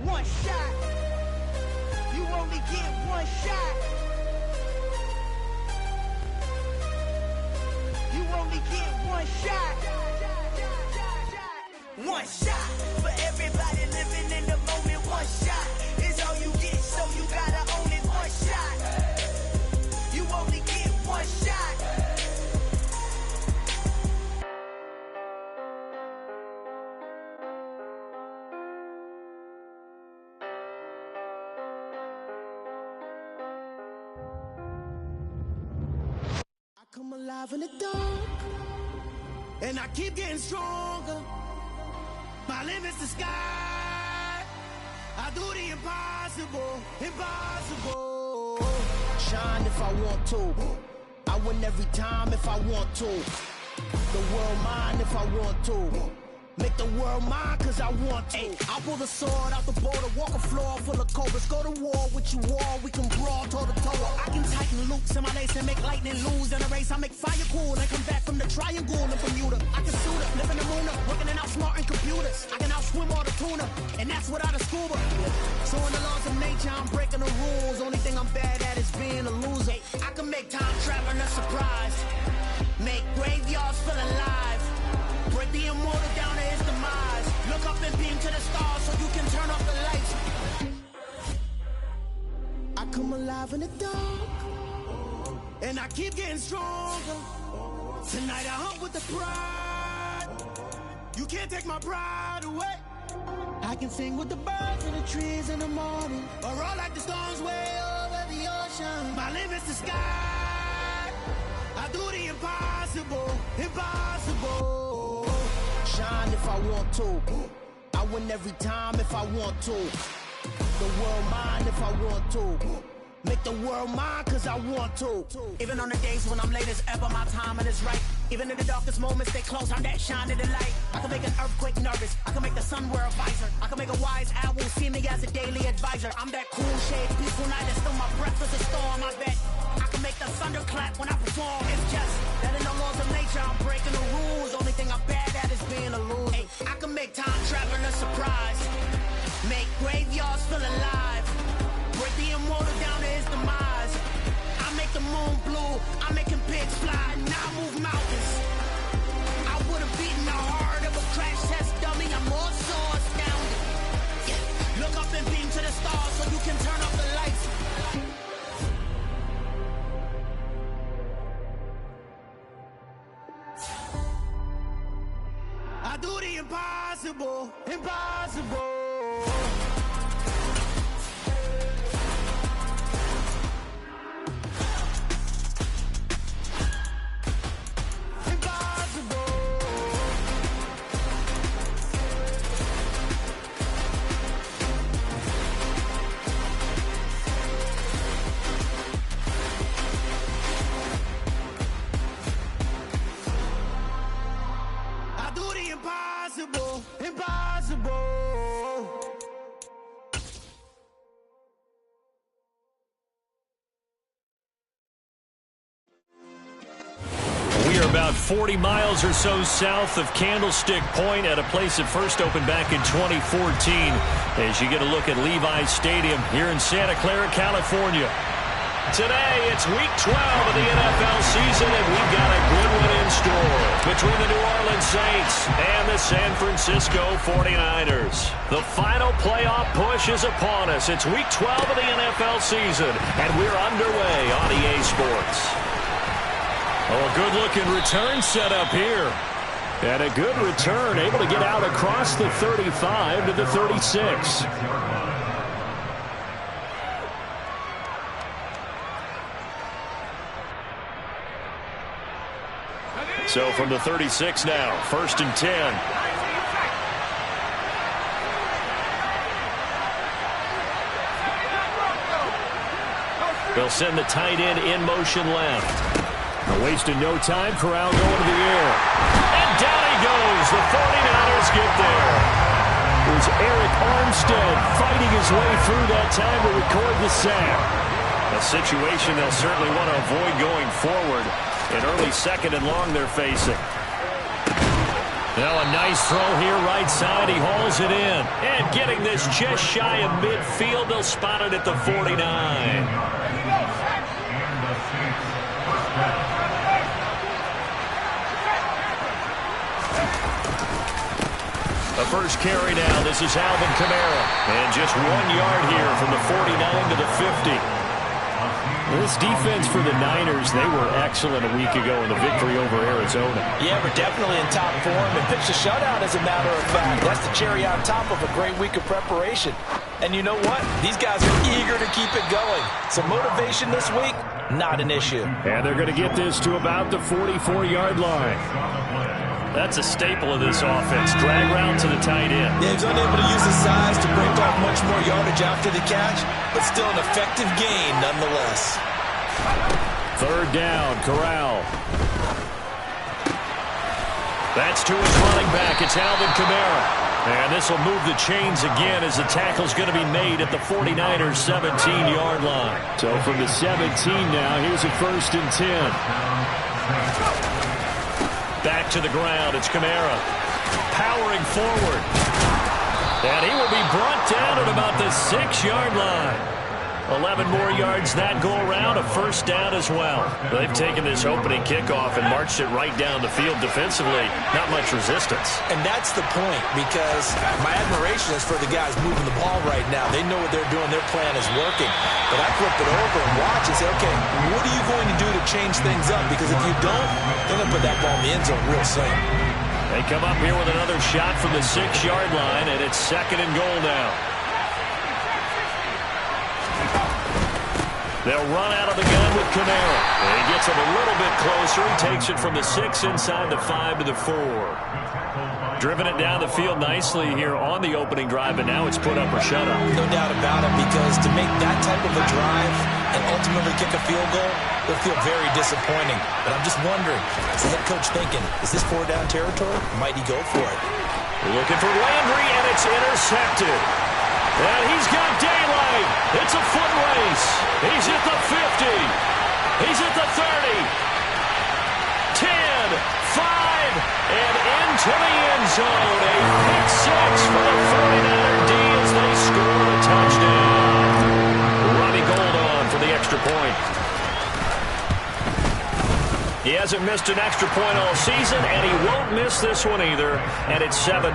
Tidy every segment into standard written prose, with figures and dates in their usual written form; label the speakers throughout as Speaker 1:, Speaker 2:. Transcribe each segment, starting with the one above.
Speaker 1: one shot. You only get one shot. You only get one shot. One shot for everybody living in the moment. One shot is all you get, so you gotta own it. One shot. You only get one shot. I come alive in the dark, and I keep getting stronger. My limit's the sky. I do the impossible, impossible. Shine if I want to. I win every time if I want to. The world mine if I want to. Make the world mine cause I want to. Ay, I pull the sword out the border, walk a floor full of cobras. Go to war with you all, we can brawl toe to toe. I can tighten loops in my lace and make lightning lose in a race. I make fire cool and come back from the triangle in Bermuda. I can shoot up, live in the moon up, working and outsmarting computers. I can outswim all the tuna, and that's without a scuba. So in the laws of nature, I'm breaking the rules. Only thing I'm bad at is being a loser. Ay, I can make time traveling a surprise. Make graveyards feel alive. Break the immortal down to his demise. Look up and beam to the stars so you can turn off the lights. I come alive in the dark, and I keep getting stronger. Tonight I hunt with the pride. You can't take my pride away. I can sing with the birds and the trees in the morning, or roll like the storms way over the ocean. My limit's the sky. I do the impossible, impossible. Shine if I want to. I win every time if I want to. The world mine if I want to. Make the world mine cause I want to. Even on the days when I'm late as ever, my timing is right. Even in the darkest moments, they close, I'm that shine in the light. I can make an earthquake nervous, I can make the sun wear a visor. I can make a wise owl see me as a daily advisor. I'm that cool shade, peaceful night, and still my breath is a storm, I bet. I can make the thunder clap when I perform. It's just that in the laws of nature, I'm breaking the rules. Only thing I'm bad at is being a loser. Ay, I can make time traveling a surprise. Make graveyards feel alive. Break the immortal down to his demise. I make the moon blue, I'm making pigs fly, now I move mountains. I would've beaten the heart of a crash test dummy, I'm more so astounded. Yeah. Look up and beam to the stars so you can turn off the lights. I do the impossible, impossible. Impossible, impossible.
Speaker 2: We are about 40 miles or so south of Candlestick Point at a place that first opened back in 2014 as you get a look at Levi's Stadium here in Santa Clara, California. Today, it's Week 12 of the NFL season, and we've got a good one in store between the New Orleans Saints and the San Francisco 49ers. The final playoff push is upon us. It's Week 12 of the NFL season, and we're underway on EA Sports. Oh, a good-looking return set up here. And a good return, able to get out across the 35 to the 36. So from the 36 now, 1st and 10. They'll send the tight end in motion left. Wasting no time, Corral going to the air. And down he goes. The 49ers get there. It was Eric Armstead fighting his way through that time to record the sack. A situation they'll certainly want to avoid going forward. An early 2nd and long they're facing. Now a nice throw here right side. He hauls it in. And getting this just shy of midfield. They'll spot it at the 49. The first carry now. This is Alvin Kamara. And just 1 yard here from the 49 to the 50. This defense for the Niners, they were excellent a week ago in the victory over Arizona.
Speaker 3: Yeah, we're definitely in top form and pitched a shutout, as a matter of fact. That's the cherry on top of a great week of preparation. And you know what? These guys are eager to keep it going. So motivation this week, not an issue.
Speaker 2: And they're going to get this to about the 44-yard line. That's a staple of this offense. Drag route to the tight end.
Speaker 3: Yeah, he's unable to use his size to break off much more yardage after the catch, but still an effective gain nonetheless.
Speaker 2: Third down, Corral. That's to his running back. It's Alvin Kamara. And this will move the chains again as the tackle's going to be made at the 49ers' 17-yard line. So from the 17 now, here's a 1st and 10. Back to the ground. It's Kamara. Powering forward. And he will be brought down at about the 6-yard line. 11 more yards that go around. A 1st down as well. They've taken this opening kickoff and marched it right down the field defensively. Not much resistance.
Speaker 3: And that's the point, because my admiration is for the guys moving the ball right now. They know what they're doing. Their plan is working. But I flip it over and watch and say, okay, what are you going to do to change things up? Because if you don't, they're going to put that ball in the end zone real soon.
Speaker 2: They come up here with another shot from the 6-yard line, and it's 2nd and goal now. They'll run out of the gun with Kamara. And he gets it a little bit closer. He takes it from the 6 inside the 5 to the 4. Driven it down the field nicely here on the opening drive, and now it's put up or shut up.
Speaker 3: No doubt about it, because to make that type of a drive and ultimately kick a field goal will feel very disappointing. But I'm just wondering, is the head coach thinking, is this 4-down territory? Might he go for it?
Speaker 2: Looking for Landry, and it's intercepted. And he's got daylight. It's a foot race. He's at the 50. He's at the 30. 10, 5, and into the end zone. A pick 6 for the 49er D as they score a touchdown. Robbie Gould on for the extra point. He hasn't missed an extra point all season, and he won't miss this one either. And it's 7-0.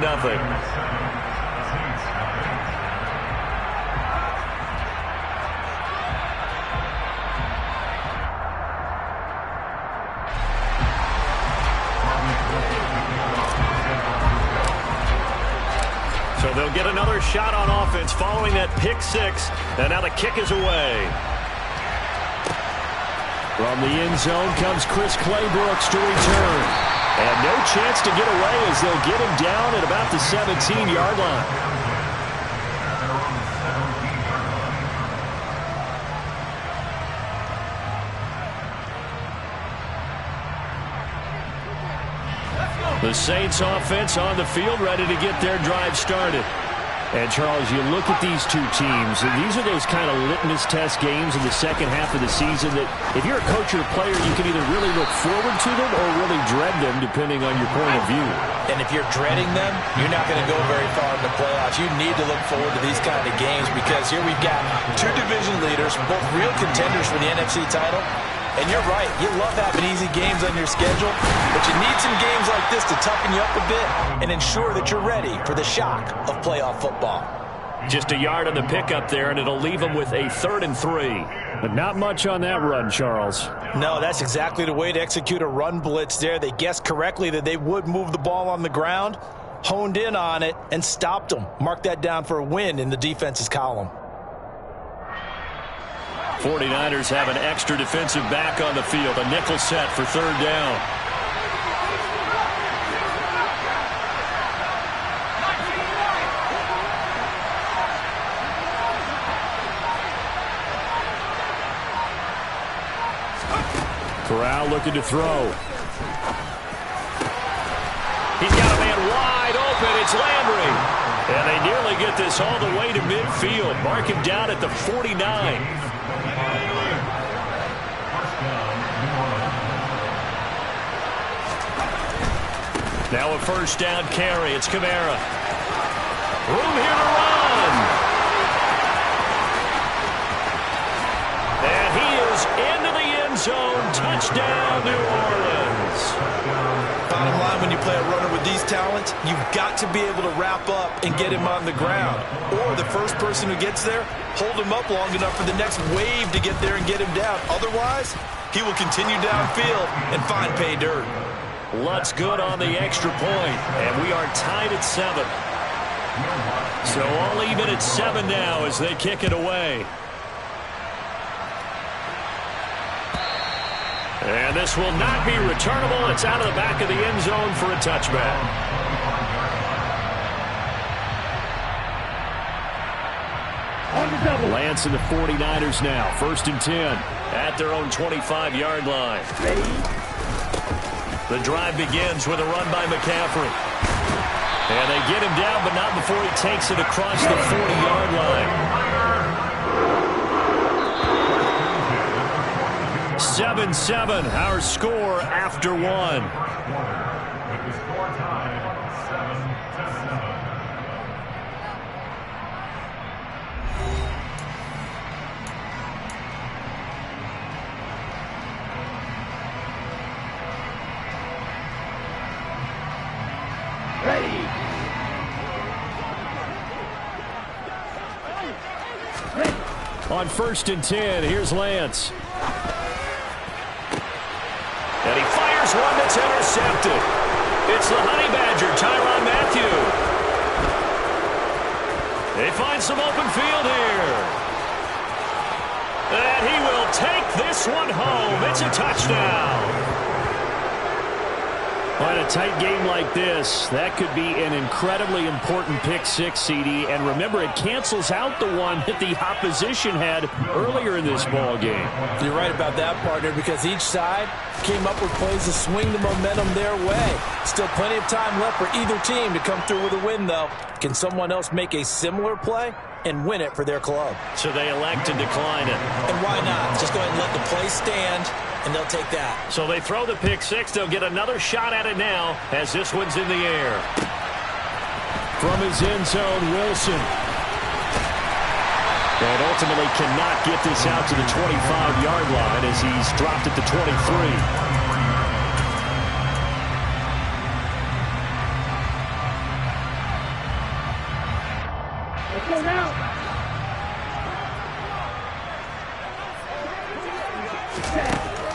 Speaker 2: So they'll get another shot on offense following that pick 6. And now the kick is away. From the end zone comes Chris Claybrooks to return. And no chance to get away as they'll get him down at about the 17-yard line. The Saints offense on the field, ready to get their drive started. And, Charles, you look at these two teams, and these are those kind of litmus test games in the second half of the season that if you're a coach or a player, you can either really look forward to them or really dread them, depending on your point of view.
Speaker 3: And if you're dreading them, you're not going to go very far in the playoffs. You need to look forward to these kind of games, because here we've got two division leaders, both real contenders for the NFC title. And you're right, you love having easy games on your schedule, but you need some games like this to toughen you up a bit and ensure that you're ready for the shock of playoff football.
Speaker 2: Just a yard on the pickup there, and it'll leave them with a 3rd and 3. But not much on that run, Charles.
Speaker 3: No, that's exactly the way to execute a run blitz there. They guessed correctly that they would move the ball on the ground, honed in on it, and stopped them. Mark that down for a win in the defense's column.
Speaker 2: 49ers have an extra defensive back on the field. A nickel set for 3rd down. Corral looking to throw. He's got a man wide open. It's Landry. And they nearly get this all the way to midfield. Mark him down at the 49. Now a first down carry. It's Kamara. Room here to run. And he is into the end zone. Touchdown, New Orleans.
Speaker 3: Bottom line, when you play a runner with these talents, you've got to be able to wrap up and get him on the ground. Or the first person who gets there, hold him up long enough for the next wave to get there and get him down. Otherwise, he will continue downfield and find pay dirt.
Speaker 2: Lutz good on the extra point, and we are tied at 7. So all even at 7 now as they kick it away. And this will not be returnable. It's out of the back of the end zone for a touchback. Lance and the 49ers now. 1st and 10 at their own 25-yard line. The drive begins with a run by McCaffrey. And they get him down, but not before he takes it across the 40-yard line. 7-7, our score after 1.
Speaker 4: With the score tied 7-7.
Speaker 2: On 1st and 10, here's Lance. And he fires one that's intercepted. It's the Honey Badger, Tyrann Mathieu. They find some open field here. And he will take this one home. It's a touchdown. In a tight game like this, that could be an incredibly important pick six, CD. And remember, it cancels out the one that the opposition had earlier in this ball game.
Speaker 3: You're right about that, partner, because each side came up with plays to swing the momentum their way. Still plenty of time left for either team to come through with a win, though. Can someone else make a similar play and win it for their club?
Speaker 2: So they elect to decline it.
Speaker 3: And why not? Just go ahead and let the play stand, and they'll take that.
Speaker 2: So they throw the pick six. They'll get another shot at it now as this one's in the air. From his end zone, Wilson. And ultimately cannot get this out to the 25-yard line as he's dropped at the 23.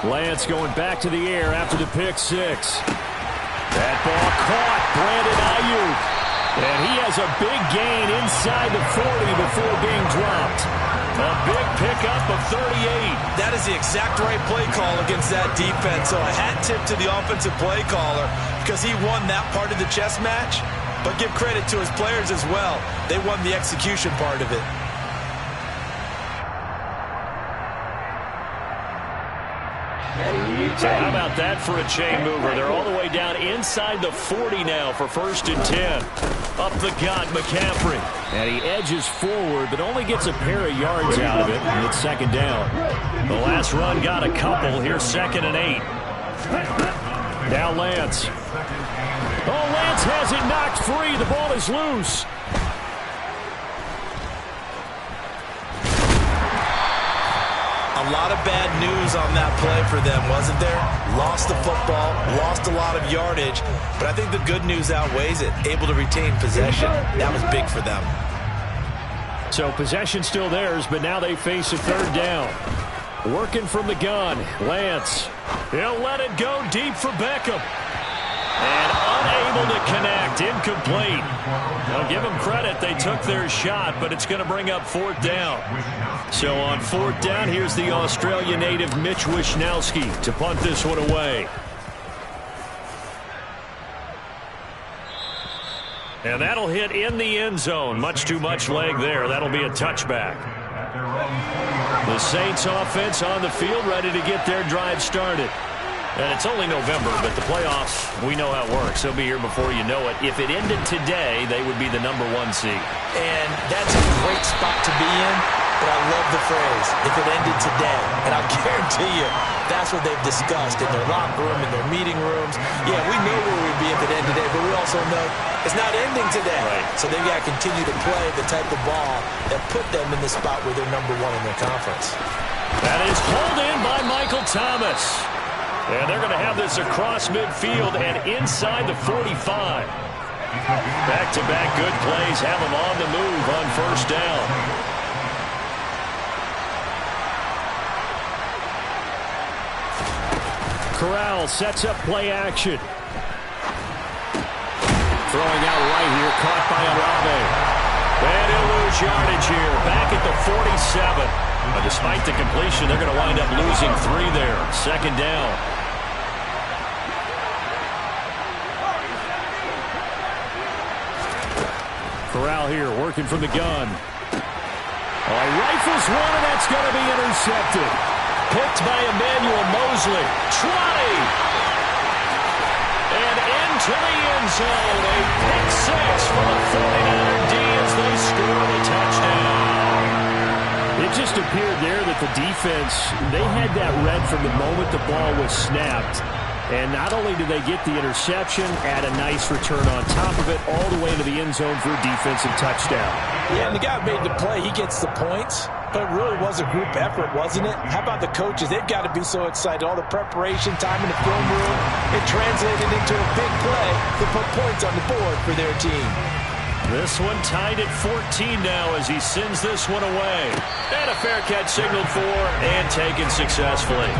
Speaker 2: Lance going back to the air after the pick six. That ball caught. Brandon Ayuk. And he has a big gain inside the 40 before being dropped. A big pickup of 38.
Speaker 3: That is the exact right play call against that defense. So a hat tip to the offensive play caller because he won that part of the chess match. But give credit to his players as well. They won the execution part of it.
Speaker 2: So how about that for a chain mover? They're all the way down inside the 40 now for 1st and 10. Up the gut, McCaffrey. And he edges forward, but only gets a pair of yards out of it, and it's 2nd down. The last run got a couple. Here's 2nd and 8. Now Lance. Oh, Lance has it knocked free. The ball is loose.
Speaker 3: A lot of bad news on that play for them, wasn't there? Lost the football, lost a lot of yardage, but I think the good news outweighs it. Able to retain possession. That was big for them.
Speaker 2: So possession still theirs, but now they face a 3rd down. Working from the gun, Lance. He'll let it go deep for Beckham. And unable to connect, incomplete. I'll give them credit, they took their shot, but it's going to bring up 4th down. So on 4th down, here's the Australia native Mitch Wishnowsky to punt this one away. And that'll hit in the end zone. Much too much leg there. That'll be a touchback. The Saints offense on the field, ready to get their drive started. And it's only November, but the playoffs, we know how it works. They'll be here before you know it. If it ended today, they would be the #1 seed.
Speaker 3: And that's a great spot to be in but I love the phrase, if it ended today. And I'll guarantee you, that's what they've discussed in their locker room, in their meeting rooms. Yeah, we know where we'd be if it ended today, but we also know it's not ending today.
Speaker 2: Right.
Speaker 3: So they've got to continue to play the type of ball that put them in the spot where they're #1 in their conference.
Speaker 2: That is hauled in by Michael Thomas. And they're going to have this across midfield and inside the 45. Back-to-back good plays have them on the move on first down. Corral sets up play action. Throwing out right here, caught by Olave. And he'll lose yardage here, back at the 47. But despite the completion, they're going to wind up losing 3 there. Second down. Corral here working from the gun. Rifles one, and that's going to be intercepted. Picked by Emmanuel Mosley. Trotty. And into the end zone. A pick 6 for the 49er D as they score the touchdown. It just appeared there that the defense, they had that read from the moment the ball was snapped. And not only did they get the interception, add a nice return on top of it, all the way to the end zone for a defensive touchdown.
Speaker 3: Yeah, and the guy who made the play, he gets the points. But it really was a group effort, wasn't it? How about the coaches? They've got to be so excited. All the preparation, time in the film room, it translated into a big play to put points on the board for their team.
Speaker 2: This one tied at 14 now as he sends this one away. And a fair catch signaled for and taken successfully.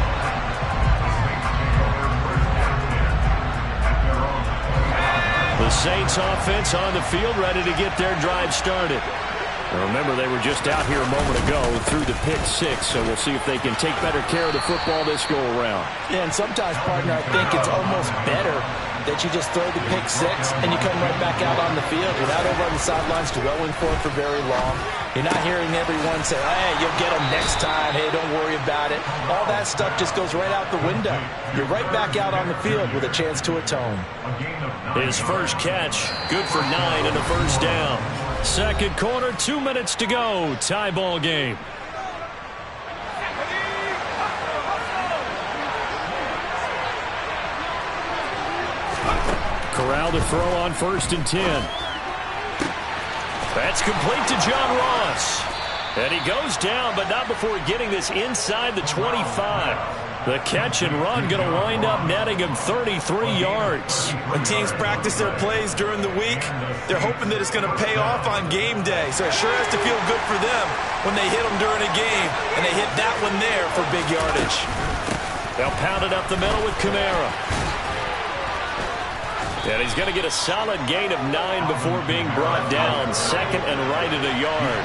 Speaker 2: The Saints offense on the field, ready to get their drive started. Now remember, they were just out here a moment ago through the pick 6, so we'll see if they can take better care of the football this go-around.
Speaker 3: Yeah, and sometimes, partner, I think it's almost better that you just throw the pick 6 and you come right back out on the field. You're not over on the sidelines dwelling for it for very long. You're not hearing everyone say, hey, you'll get them next time. Hey, don't worry about it. All that stuff just goes right out the window. You're right back out on the field with a chance to atone.
Speaker 2: His first catch, good for 9 and a first down. Second quarter, 2 minutes to go. Tie ball game. Corral to throw on 1st and 10. That's complete to John Ross. And he goes down, but not before getting this inside the 25. The catch and run going to wind up netting him 33 yards.
Speaker 5: When teams practice their plays during the week, they're hoping that it's going to pay off on game day. So it sure has to feel good for them when they hit them during a game, and they hit that one there for big yardage.
Speaker 2: They'll pound it up the middle with Kamara. And he's going to get a solid gain of 9 before being brought down. Second and right at a yard.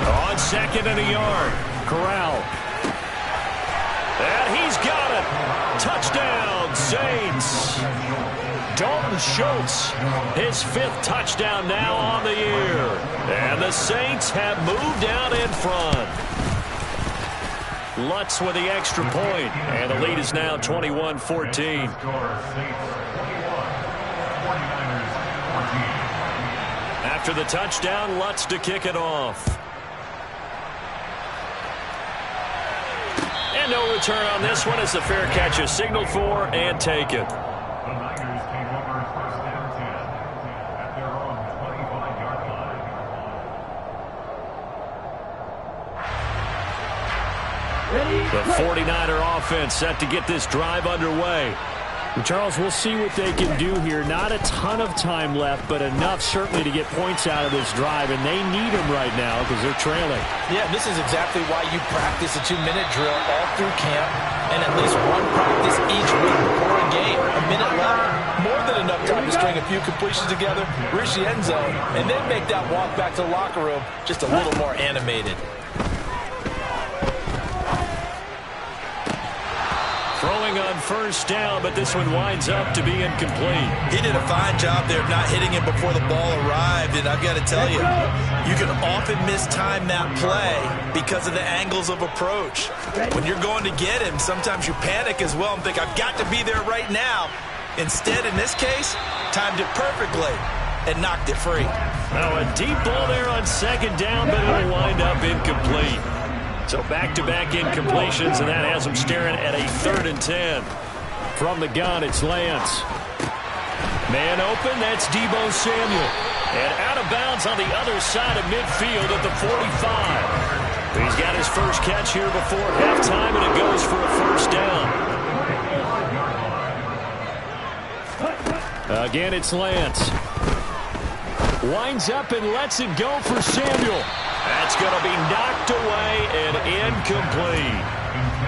Speaker 2: On second and a yard, Corral. And he's got it. Touchdown, Saints. Dalton Schultz, his 5th touchdown now on the year. And the Saints have moved out in front. Lutz with the extra point, and the lead is now 21-14. After the touchdown, Lutz to kick it off. And no return on this one as the fair catch is signaled for and taken.
Speaker 4: The Niners came over 1st and 10 at their own 25-yard line.
Speaker 2: The 49er offense set to get this drive underway. Charles, we'll see what they can do here. Not a ton of time left, but enough certainly to get points out of this drive, and they need them right now because they're trailing.
Speaker 3: Yeah, this is exactly why you practice a 2-minute drill all through camp and at least one practice each week before a game. A minute left, more than enough time to string a few completions together, reach the end zone, and then make that walk back to the locker room just a little more animated.
Speaker 2: Throwing on first down, but this one winds up to be incomplete.
Speaker 5: He did a fine job there of not hitting him before the ball arrived, and I've got to tell you, you can often mistime that play because of the angles of approach. When you're going to get him, sometimes you panic as well and think, I've got to be there right now. Instead, in this case, timed it perfectly. and knocked it free.
Speaker 2: Now a deep ball there on second down, but it'll wind up incomplete. So back-to-back incompletions, and that has them staring at a 3rd and 10. From the gun, it's Lance. Man open, that's Deebo Samuel. And out of bounds on the other side of midfield at the 45. He's got his first catch here before halftime, and it goes for a 1st down. Again, it's Lance. Winds up and lets it go for Samuel. That's going to be knocked away and incomplete.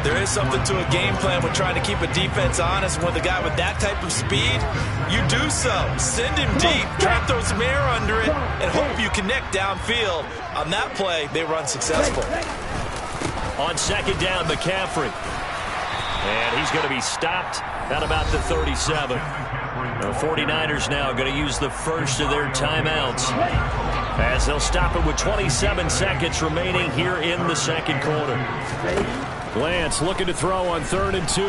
Speaker 5: There is something to a game plan when trying to keep a defense honest. With a guy with that type of speed, you do so. Send him deep, try to throw some air under it, and hope you connect downfield. On that play, they were unsuccessful.
Speaker 2: On 2nd down, McCaffrey. And he's going to be stopped at about the 37. The 49ers now going to use the first of their timeouts, as they'll stop it with 27 seconds remaining here in the 2nd quarter. Lance looking to throw on 3rd and 2.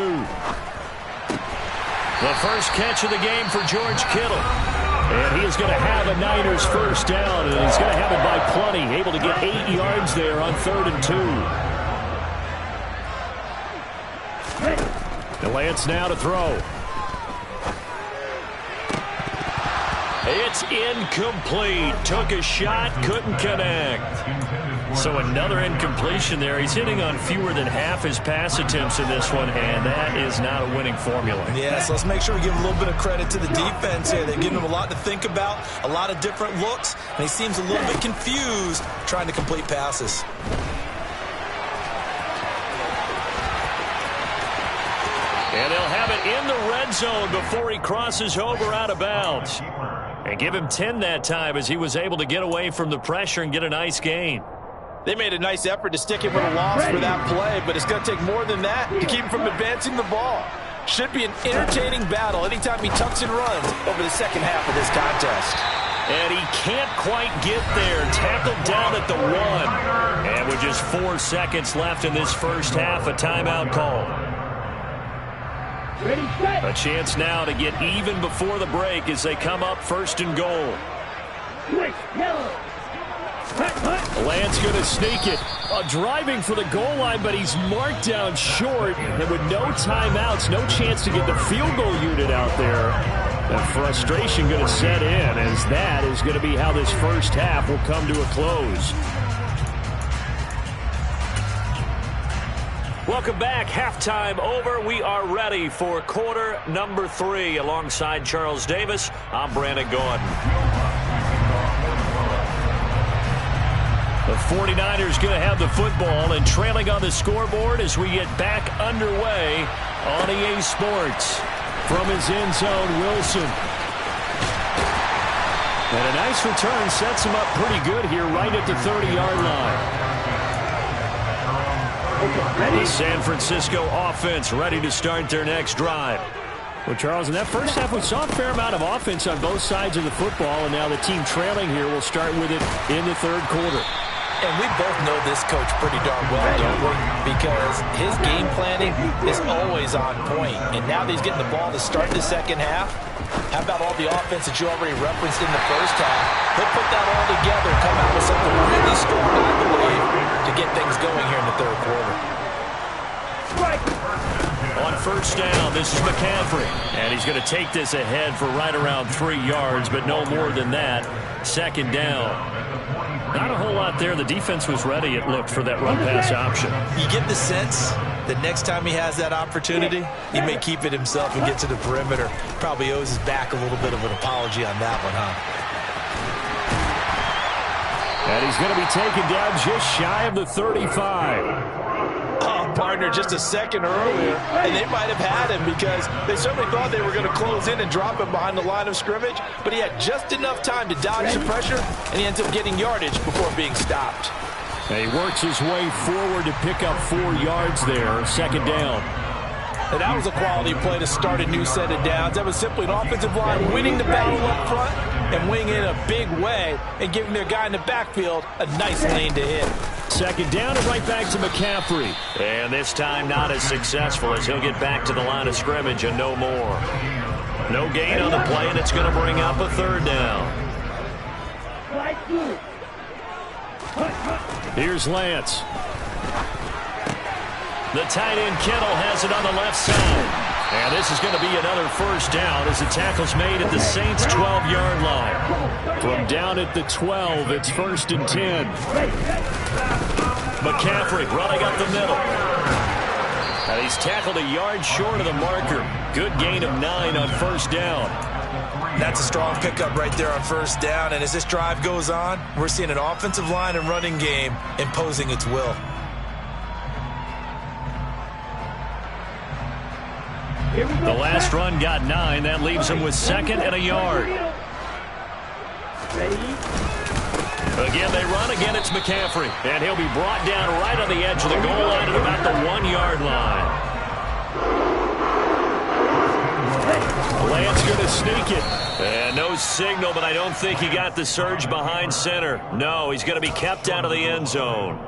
Speaker 2: The first catch of the game for George Kittle. And he is going to have a Niners 1st down, and he's going to have it by plenty. Able to get 8 yards there on 3rd and 2. And Lance now to throw. It's incomplete. Took a shot, couldn't connect. So another incompletion there. He's hitting on fewer than half his pass attempts in this one, and that is not a winning formula.
Speaker 5: Yeah, so let's make sure we give a little bit of credit to the defense here. They're giving him a lot to think about, a lot of different looks, and he seems a little bit confused trying to complete passes.
Speaker 2: And they'll have it in the red zone before he crosses over out of bounds. And give him 10 that time, as he was able to get away from the pressure and get a nice gain.
Speaker 3: They made a nice effort to stick him with a loss for that play, but it's going to take more than that to keep him from advancing the ball. Should be an entertaining battle anytime he tucks and runs over the second half of this contest.
Speaker 2: And he can't quite get there. Tackled down at the 1. And with just 4 seconds left in this first half, a timeout call. A chance now to get even before the break as they come up 1st and goal. Lance going to sneak it. Driving for the goal line, but he's marked down short. And with no timeouts, no chance to get the field goal unit out there. And frustration going to set in, as that is going to be how this first half will come to a close. Welcome back. Halftime over. We are ready for quarter number 3. Alongside Charles Davis, I'm Brandon Gaudin. The 49ers going to have the football and trailing on the scoreboard as we get back underway on EA Sports. From his end zone, Wilson. And a nice return sets him up pretty good here right at the 30-yard line. The San Francisco offense ready to start their next drive. Well, Charles, in that first half, we saw a fair amount of offense on both sides of the football, and now the team trailing here will start with it in the 3rd quarter.
Speaker 3: And we both know this coach pretty darn well, don't we? Because his game planning is always on point. And now that he's getting the ball to start the second half, how about all the offense that you already referenced in the first half? He'll put that all together and come out with something really strong, I believe, to get things going here in the 3rd quarter.
Speaker 2: On 1st down, this is McCaffrey. And he's going to take this ahead for right around 3 yards, but no more than that. 2nd down. Not a whole lot there. The defense was ready, it looked, for that run-pass option.
Speaker 5: You get the sense that next time he has that opportunity, he may keep it himself and get to the perimeter. Probably owes his back a little bit of an apology on that one, huh?
Speaker 2: And he's going to be taken down just shy of the 35.
Speaker 3: Partner just a second earlier, and they might have had him because they certainly thought they were going to close in and drop him behind the line of scrimmage, but he had just enough time to dodge the pressure, and he ends up getting yardage before being stopped.
Speaker 2: And he works his way forward to pick up 4 yards there, 2nd down.
Speaker 3: And that was a quality play to start a new set of downs. That was simply an offensive line winning the battle up front and winning in a big way and giving their guy in the backfield a nice lane to hit.
Speaker 2: 2nd down and right back to McCaffrey. And this time not as successful, as he'll get back to the line of scrimmage and no more. No gain on the play, and it's going to bring up a 3rd down. Here's Lance. The tight end Kittle has it on the left side. And this is going to be another first down as the tackle's made at the Saints' 12-yard line. From down at the 12, it's 1st and 10. McCaffrey running up the middle. And he's tackled a yard short of the marker. Good gain of 9 on first down.
Speaker 5: That's a strong pickup right there on first down. And as this drive goes on, we're seeing an offensive line and running game imposing its will.
Speaker 2: The last run got 9. That leaves him with 2nd and a yard. Again, they run. Again, it's McCaffrey. And he'll be brought down right on the edge of the goal line at about the 1-yard line. Lance going to sneak it. And no signal, but I don't think he got the surge behind center. No, he's going to be kept out of the end zone.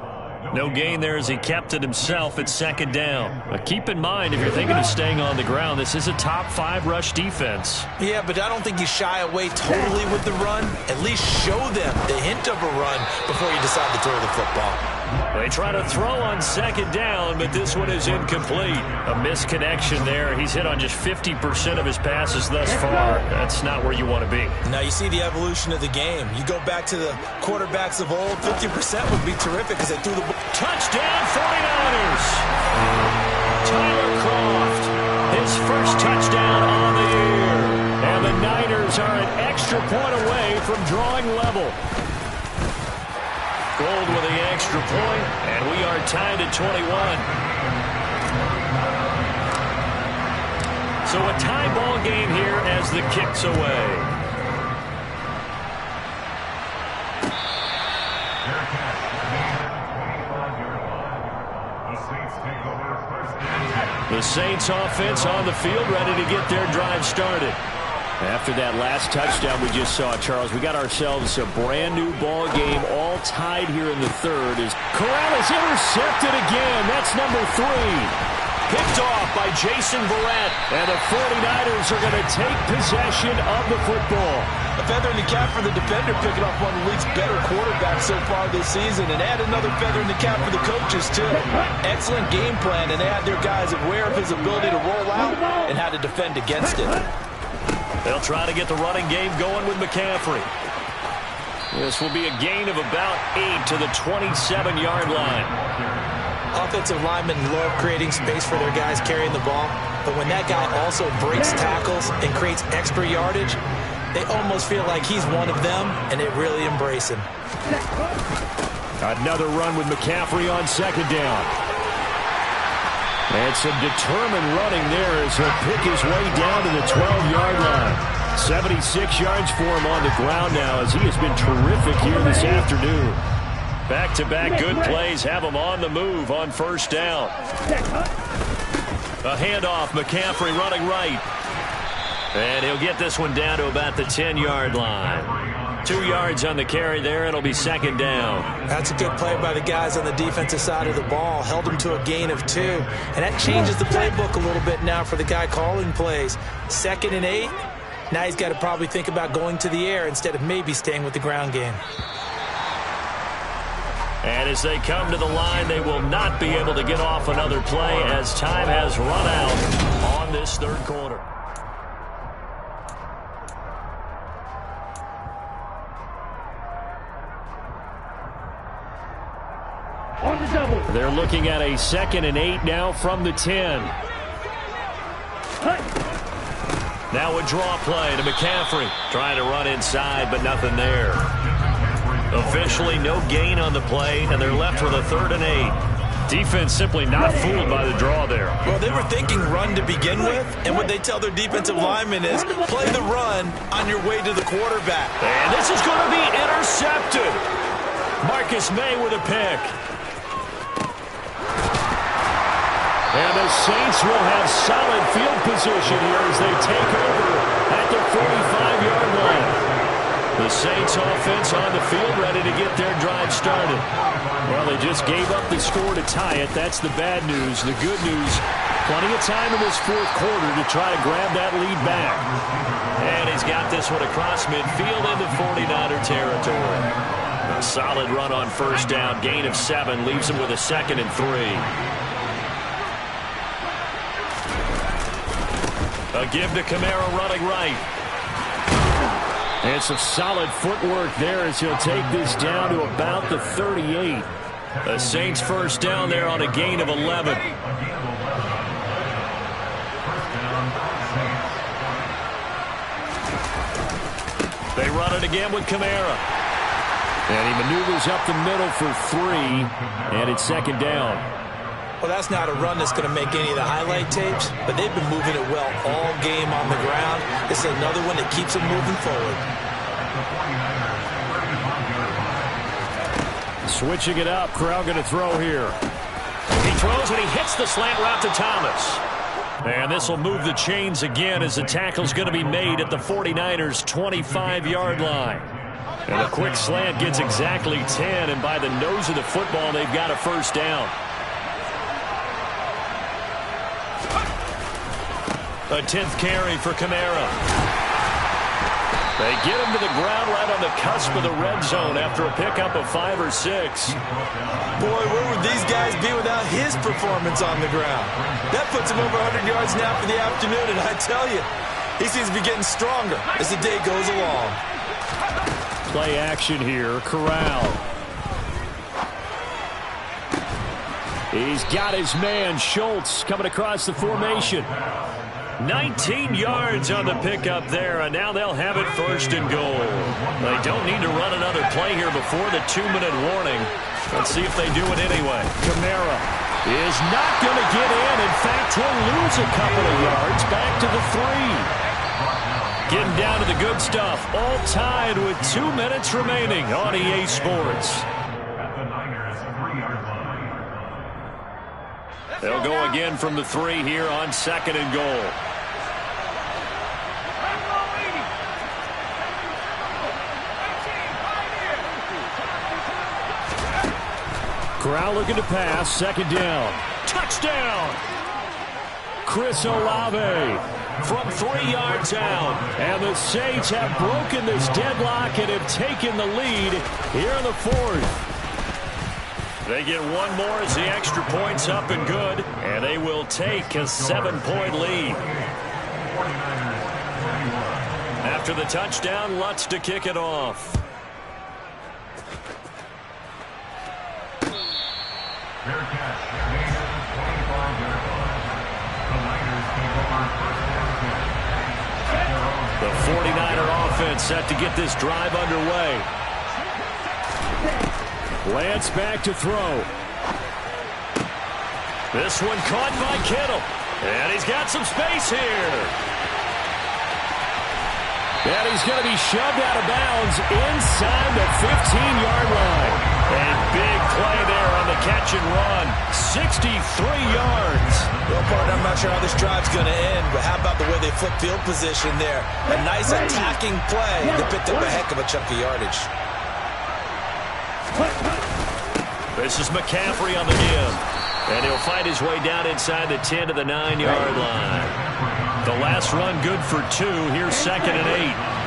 Speaker 2: No gain there as he kept it himself at 2nd down. But keep in mind, if you're thinking of staying on the ground, this is a top 5 rush defense.
Speaker 5: Yeah, but I don't think you shy away totally with the run. At least show them the hint of a run before you decide to throw the football.
Speaker 2: They try to throw on 2nd down, but this one is incomplete. A misconnection there. He's hit on just 50% of his passes thus far. That's not where you want to be.
Speaker 5: Now you see the evolution of the game. You go back to the quarterbacks of old, 50% would be terrific because they threw the ball.
Speaker 2: Touchdown 49ers! Tyler Kroft, his first touchdown on the year. And the Niners are an extra point away from drawing level. Gold with the extra point, and we are tied at 21. So a tie ball game here as the kick's away. The Saints offense on the field, ready to get their drive started. After that last touchdown we just saw, Charles, we got ourselves a brand new ball game, all tied here in the 3rd. As Corral is intercepted again. That's number 3. Picked off by Jason Verrett. And the 49ers are going to take possession of the football.
Speaker 5: A feather in the cap for the defender, picking off one of the league's better quarterbacks so far this season. And add another feather in the cap for the coaches, too. Excellent game plan, and they had their guys aware of his ability to roll out and how to defend against it.
Speaker 2: They'll try to get the running game going with McCaffrey. This will be a gain of about 8 to the 27-yard line.
Speaker 5: Offensive linemen love creating space for their guys carrying the ball, but when that guy also breaks tackles and creates extra yardage, they almost feel like he's one of them, and they really embrace him.
Speaker 2: Another run with McCaffrey on 2nd down. And some determined running there as he'll pick his way down to the 12-yard line. 76 yards for him on the ground now as he has been terrific here this afternoon. Back-to-back good plays have him on the move on first down. A handoff, McCaffrey running right. And he'll get this one down to about the 10-yard line. 2 yards on the carry there, and it'll be 2nd down.
Speaker 5: That's a good play by the guys on the defensive side of the ball. Held him to a gain of 2. And that changes the playbook a little bit now for the guy calling plays. 2nd and 8. Now he's got to probably think about going to the air instead of maybe staying with the ground game.
Speaker 2: And as they come to the line, they will not be able to get off another play as time has run out on this 3rd quarter. They're looking at a 2nd and 8 now from the 10. Now a draw play to McCaffrey. Trying to run inside, but nothing there. Officially no gain on the play, and they're left with a 3rd and 8. Defense simply not fooled by the draw there.
Speaker 5: Well, they were thinking run to begin with, and what they tell their defensive linemen is play the run on your way to the quarterback.
Speaker 2: And this is going to be intercepted. Marcus May with a pick. And the Saints will have solid field position here as they take over at the 45-yard line. The Saints offense on the field ready to get their drive started. Well, they just gave up the score to tie it. That's the bad news. The good news, Plenty of time in this fourth quarter to try to grab that lead back. And he's got this one across midfield into 49er territory. A solid run on first down. Gain of 7 leaves him with a 2nd and 3. A give to Kamara running right. And some solid footwork there as he'll take this down to about the 38. The Saints first down there on a gain of 11. They run it again with Kamara. And he maneuvers up the middle for 3. And it's 2nd down.
Speaker 3: Well, that's not a run that's going to make any of the highlight tapes, but they've been moving it well all game on the ground. This is another one that keeps them moving forward.
Speaker 2: Switching it up, Corral going to throw here. He throws and he hits the slant route to Thomas. And this will move the chains again as the tackle's going to be made at the 49ers' 25-yard line. And a quick slant gets exactly 10, and by the nose of the football, they've got a first down. A 10th carry for Kamara. They get him to the ground right on the cusp of the red zone after a pickup of 5 or 6.
Speaker 3: Boy, where would these guys be without his performance on the ground? That puts him over 100 yards now for the afternoon, and I tell you, he seems to be getting stronger as the day goes along.
Speaker 2: Play action here, Corral. He's got his man, Schultz, coming across the formation. 19 yards on the pickup there, and now they'll have it 1st and goal. They don't need to run another play here before the 2-minute warning. Let's see if they do it anyway. Kamara is not going to get in. In fact, he'll lose a couple of yards back to the 3. Getting down to the good stuff. All tied with 2 minutes remaining on EA Sports. They'll go again from the 3 here on 2nd and goal. Corral looking to pass. 2nd down. Touchdown! Chris Olave from 3 yards out. And the Saints have broken this deadlock and have taken the lead here in the 4th. They get one more as the extra point's up and good. And they will take a 7-point lead. After the touchdown, Lutz to kick it off. The 49er offense set to get this drive underway. Lance back to throw. This one caught by Kittle. And he's got some space here. And he's going to be shoved out of bounds inside the 15-yard line. And big play there on the catch and run. 63 yards.
Speaker 3: Well, partner, I'm not sure how this drive's going to end, but how about the way they flip field position there? A nice attacking play. They picked up a heck of a chunk of yardage.
Speaker 2: This is McCaffrey on the give. And he'll fight his way down inside the 10 to the 9-yard line. The last run good for 2. Here's 2nd and 8.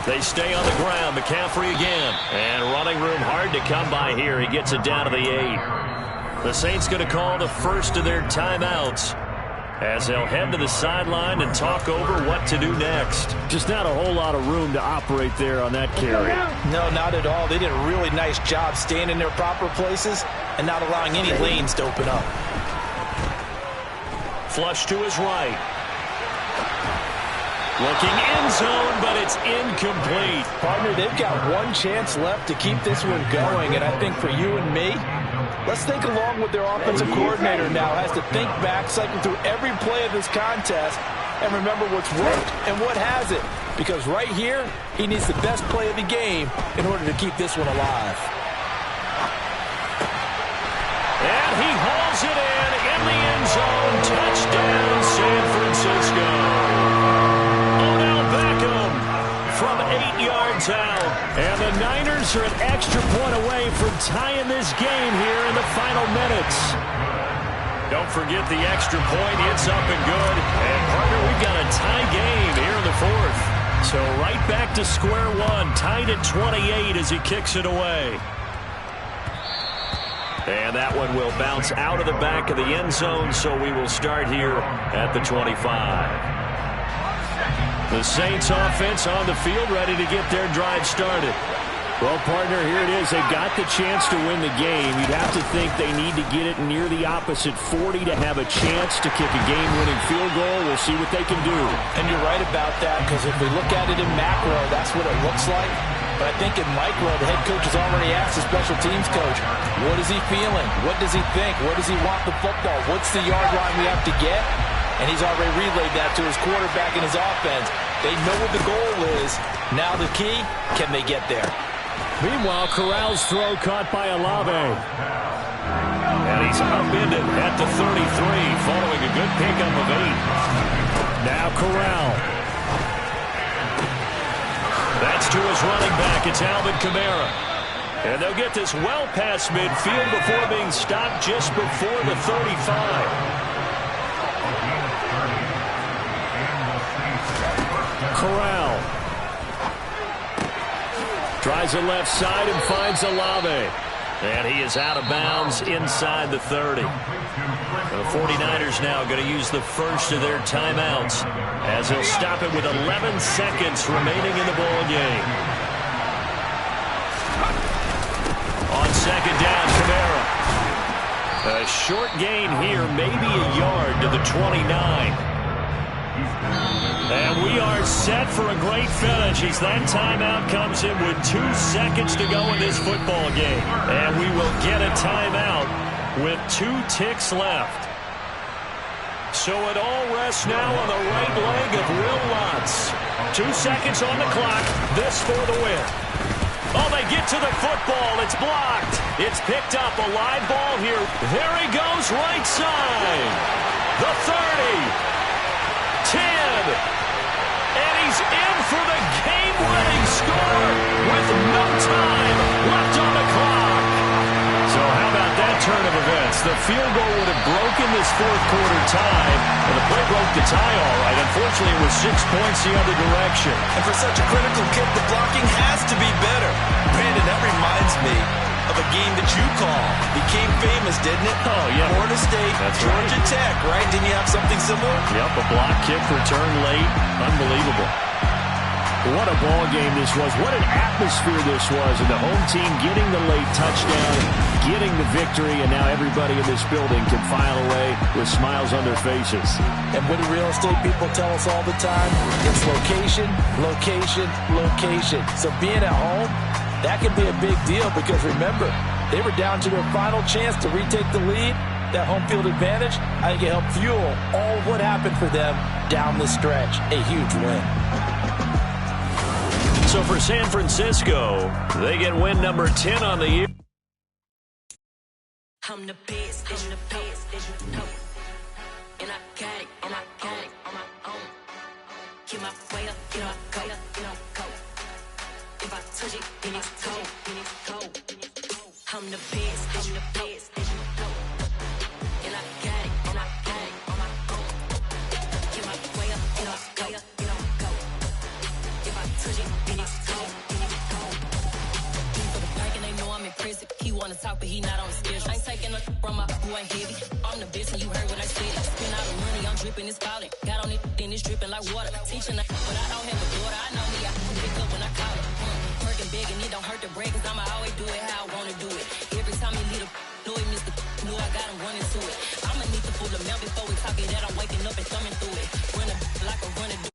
Speaker 2: They stay on the ground. McCaffrey again. And running room hard to come by here. He gets it down to the 8. The Saints going to call the first of their timeouts as they'll head to the sideline and talk over what to do next. Just not a whole lot of room to operate there on that carry.
Speaker 3: No, not at all. They did a really nice job staying in their proper places and not allowing any lanes to open up.
Speaker 2: Flush to his right. Looking end zone, but it's incomplete.
Speaker 3: Partner, they've got one chance left to keep this one going, and I think for you and me, let's think along with their offensive coordinator now. Has to think back, cycle through every play of this contest, and remember what's worked and what hasn't. Because right here, he needs the best play of the game in order to keep this one alive.
Speaker 2: And he hauls it in the end zone. Touchdown, San Francisco. From 8 yards out. And the Niners are an extra point away from tying this game here in the final minutes. Don't forget the extra point. It's up and good. And, partner, we've got a tie game here in the fourth. So right back to square one, tied at 28 as he kicks it away. And that one will bounce out of the back of the end zone, so we will start here at the 25. The Saints offense on the field, ready to get their drive started. Well, partner, here it is. They've got the chance to win the game. You'd have to think they need to get it near the opposite 40 to have a chance to kick a game-winning field goal. We'll see what they can do.
Speaker 3: And you're right about that, because if we look at it in macro, that's what it looks like. But I think in micro, the head coach has already asked the special teams coach, what is he feeling? What does he think? Where does he want the football? What's the yard line we have to get? And he's already relayed that to his quarterback and his offense. They know what the goal is. Now the key, can they get there?
Speaker 2: Meanwhile, Corral's throw caught by Olave. And he's upended at the 33, following a good pickup of 8. Now Corral. That's to his running back. It's Alvin Kamara. And they'll get this well past midfield before being stopped just before the 35. Corral. Tries the left side and finds Olave. And he is out of bounds inside the 30. The 49ers now going to use the first of their timeouts as they'll stop it with 11 seconds remaining in the ball game. On second down, Kamara. A short gain here, maybe a yard to the 29. And we are set for a great finish as that timeout comes in with 2 seconds to go in this football game. And we will get a timeout with 2 ticks left. So it all rests now on the right leg of Will Lutz. 2 seconds on the clock. This for the win. Oh, they get to the football. It's blocked. It's picked up. A live ball here. There he goes, right side. The 30. 10, and he's in for the game-winning score with no time left on the clock. So how about that turn of events? The field goal would have broken this fourth quarter tie, and the play broke the tie all right. Unfortunately, it was 6 points the other direction.
Speaker 5: And for such a critical kick, the blocking has to be better. Brandon, that reminds me of a game that you called. Became famous, didn't it?
Speaker 2: Oh, yeah.
Speaker 5: Florida State,
Speaker 2: That's
Speaker 5: Georgia
Speaker 2: right.
Speaker 5: Tech, right? Didn't you have something similar?
Speaker 2: Yep, a block kick return late. Unbelievable. What a ball game this was. What an atmosphere this was. And the home team getting the late touchdown, getting the victory, and now everybody in this building can file away with smiles on their faces.
Speaker 3: And what do real estate people tell us all the time? It's location, location, location. So being at home, that can be a big deal because, remember, they were down to their final chance to retake the lead. That home field advantage, I think it helped fuel all of what happened for them down the stretch. A huge win.
Speaker 2: So for San Francisco, they get win number 10 on the year.
Speaker 6: I'm the best, I'm the best, and I got it, and I got it on my own. Get my way up, get my go, go. If I touch it, then it's cold, I'm the best, I'm the best, and I got it, and I got it on my own. Get my way up, get my go. If I touch it, then it's cold, For the bank and they know I'm in prison. He wanna talk, but he not on the schedule. I ain't taking a from my who ain't heavy. I'm the best, and you heard what I said. Spend all the money, I'm dripping, it's falling. Got on it, then it's dripping like water. Teaching, but I don't have a daughter. I know me, I can pick up when I call her. Working big, and it don't hurt to break, cause I'ma always do it how I wanna do it. Every time he lead a know he missed the knew I got him running to it. I'ma need to pull the mail before we talk it that I'm waking up and thumbing through it. Run like a running.